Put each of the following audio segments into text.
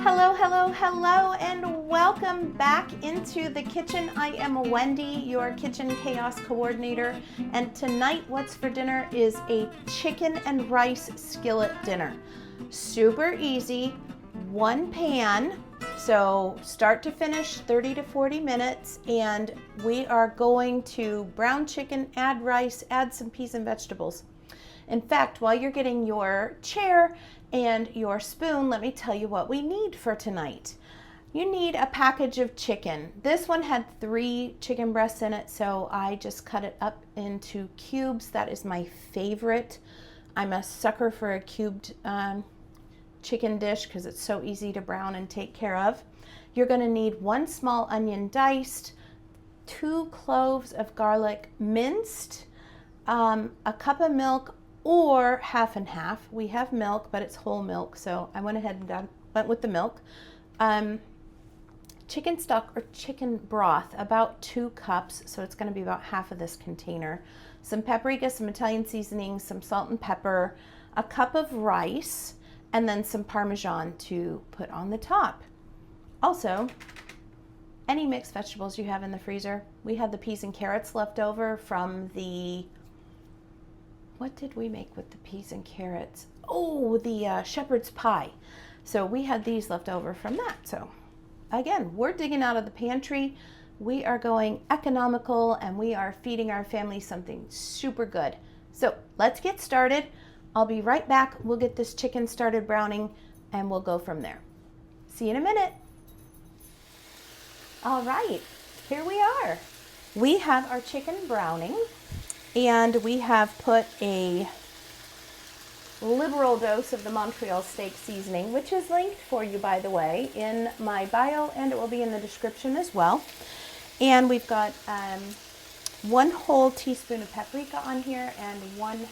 Hello, hello, hello, and welcome back into the kitchen. I am Wendy, your kitchen chaos coordinator, and tonight what's for dinner is a chicken and rice skillet dinner. Super easy, one pan, so start to finish 30 to 40 minutes, and we are going to brown chicken, add rice, add some peas and vegetables. In fact, while you're getting your chair and your spoon, let me tell you what we need for tonight. You need a package of chicken. This one had 3 chicken breasts in it, so I just cut it up into cubes. That is my favorite. I'm a sucker for a cubed chicken dish because it's so easy to brown and take care of. You're going to need 1 small onion diced, 2 cloves of garlic minced, a cup of milk, or half and half. We have milk, but it's whole milk, so I went ahead and went with the milk. Chicken stock or chicken broth, about 2 cups, so it's going to be about half of this container. Some paprika, some Italian seasoning, some salt and pepper, a cup of rice, and then some Parmesan to put on the top. Also, any mixed vegetables you have in the freezer. We had the peas and carrots left over from the, what did we make with the peas and carrots? Oh, the shepherd's pie. So we had these left over from that. So again, we're digging out of the pantry. We are going economical and we are feeding our family something super good. So let's get started. I'll be right back. We'll get this chicken started browning and we'll go from there. See you in a minute. All right, here we are. We have our chicken browning. And we have put a liberal dose of the Montreal steak seasoning, which is linked for you, by the way, in my bio, and it will be in the description as well. And we've got 1 whole teaspoon of paprika on here and 1/2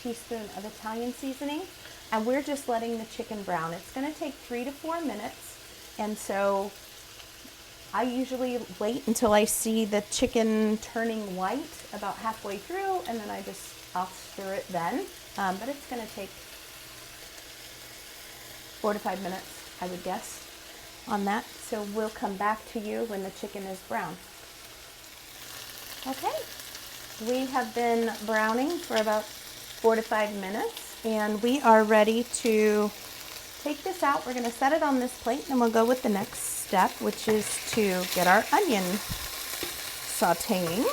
teaspoon of Italian seasoning. And we're just letting the chicken brown. It's going to take 3 to 4 minutes. And so I usually wait until I see the chicken turning white about halfway through, and then I'll stir it then. But it's going to take 4 to 5 minutes, I would guess, on that. So we'll come back to you when the chicken is brown. Okay, we have been browning for about 4 to 5 minutes, and we are ready to take this out. We're going to set it on this plate, and we'll go with the next step, which is to get our onion sauteing.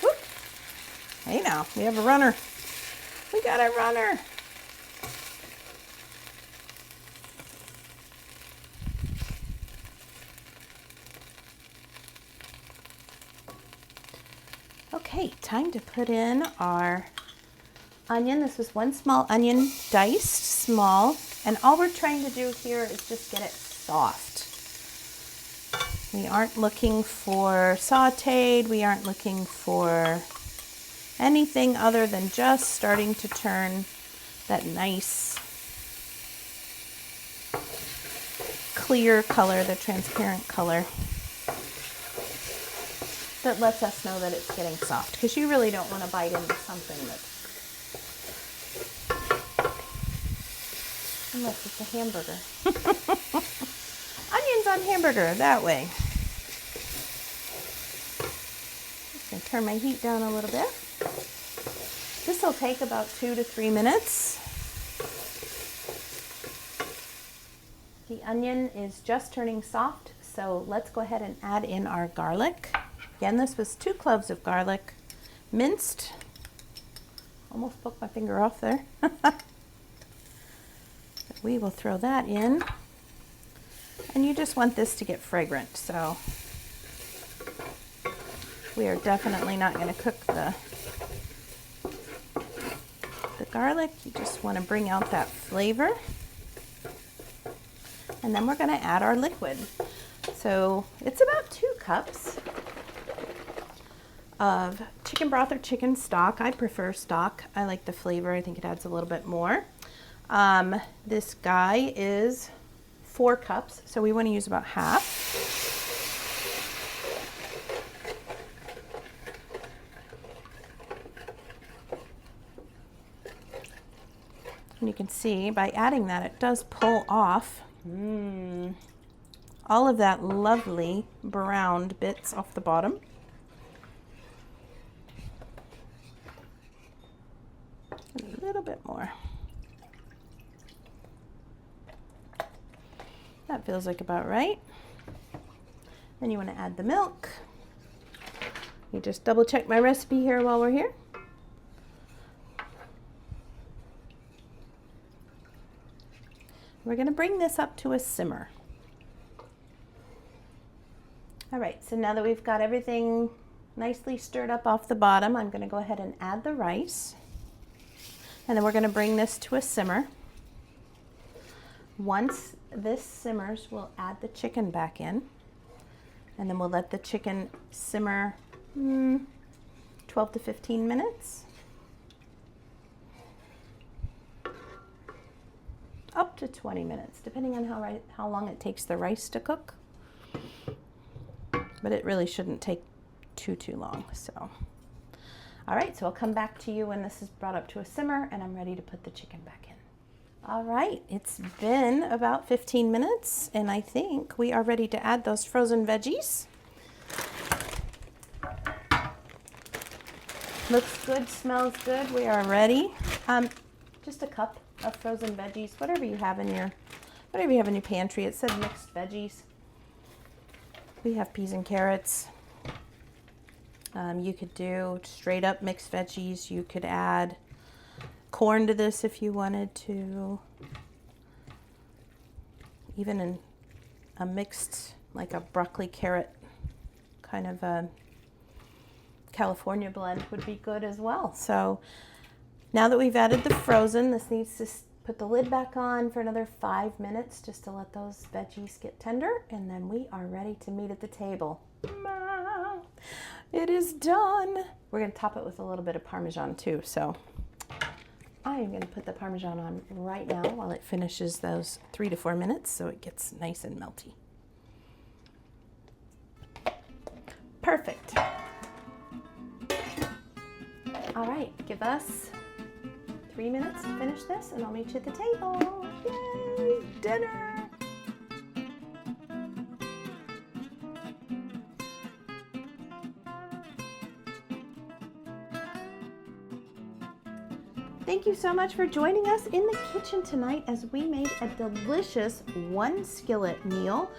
Whoop. Hey now, we have a runner. We got a runner. Okay, time to put in our onion. This was 1 small onion, diced small, and all we're trying to do here is just get it soft. We aren't looking for sauteed, we aren't looking for anything other than just starting to turn that nice clear color, the transparent color. That lets us know that it's getting soft, because you really don't want to bite into something that's, unless it's a hamburger. Onions on hamburger, that way. Just going to turn my heat down a little bit. This will take about 2 to 3 minutes. The onion is just turning soft, so let's go ahead and add in our garlic. Again, this was 2 cloves of garlic, minced. Almost poked my finger off there. We will throw that in. And you just want this to get fragrant, so we are definitely not going to cook the garlic. You just want to bring out that flavor. And then we're going to add our liquid. So it's about 2 cups. Of chicken broth or chicken stock. I prefer stock. I like the flavor. I think it adds a little bit more. This guy is 4 cups, so we want to use about half. And you can see by adding that, it does pull off all of that lovely browned bits off the bottom. And a little bit more. That feels like about right. Then you want to add the milk. You just double check my recipe here while we're here. We're going to bring this up to a simmer. All right, so now that we've got everything nicely stirred up off the bottom, I'm going to go ahead and add the rice. And then we're going to bring this to a simmer. Once this simmers, we'll add the chicken back in. And then we'll let the chicken simmer 12 to 15 minutes. Up to 20 minutes, depending on how long it takes the rice to cook. But it really shouldn't take too long. So, all right, so I'll come back to you when this is brought up to a simmer and I'm ready to put the chicken back in. All right, it's been about 15 minutes and I think we are ready to add those frozen veggies. Looks good, smells good. We are ready. Just a cup of frozen veggies, whatever you have in your pantry. It said mixed veggies. We have peas and carrots. You could do straight up mixed veggies. You could add corn to this if you wanted to. Even in a mixed, like a broccoli carrot kind of a California blend would be good as well. So now that we've added the frozen, this needs to put the lid back on for another 5 minutes just to let those veggies get tender, and then we are ready to meet at the table. It is done. We're going to top it with a little bit of Parmesan too, so I am going to put the Parmesan on right now while it finishes those 3 to 4 minutes so it gets nice and melty. Perfect. All right, give us 3 minutes to finish this and I'll meet you at the table. Yay, dinner! Thank you so much for joining us in the kitchen tonight as we made a delicious one skillet meal.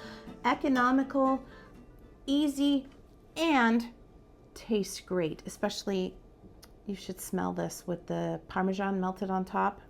Economical, easy, and tastes great. Especially, you should smell this with the Parmesan melted on top.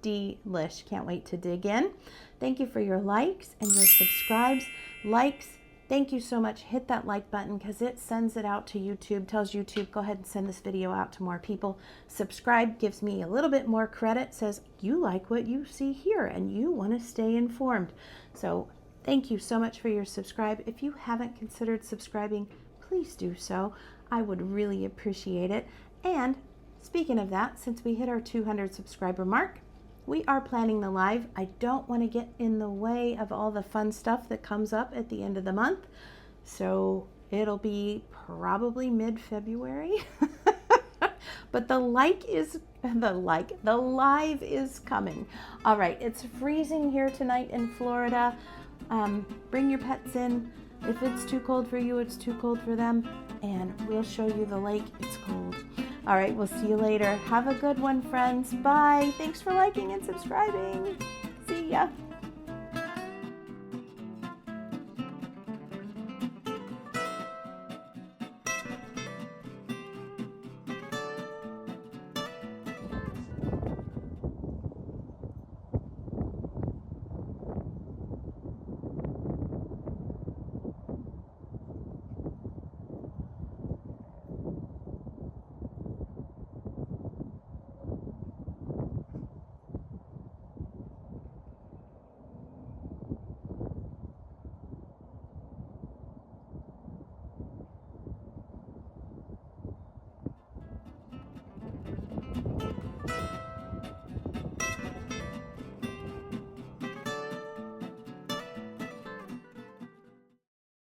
Delish. Can't wait to dig in. Thank you for your likes and your subscribes. Likes, thank you so much. Hit that like button because it sends it out to YouTube, tells YouTube, go ahead and send this video out to more people. Subscribe gives me a little bit more credit, says you like what you see here and you want to stay informed. So thank you so much for your subscribe. If you haven't considered subscribing, please do so. I would really appreciate it. And speaking of that, since we hit our 200 subscriber mark, we are planning the live. I don't want to get in the way of all the fun stuff that comes up at the end of the month. So it'll be probably mid-February. But the live is coming. All right, it's freezing here tonight in Florida. Bring your pets in. If it's too cold for you, it's too cold for them. And we'll show you the lake. It's cold. All right, we'll see you later. Have a good one, friends. Bye. Thanks for liking and subscribing. See ya.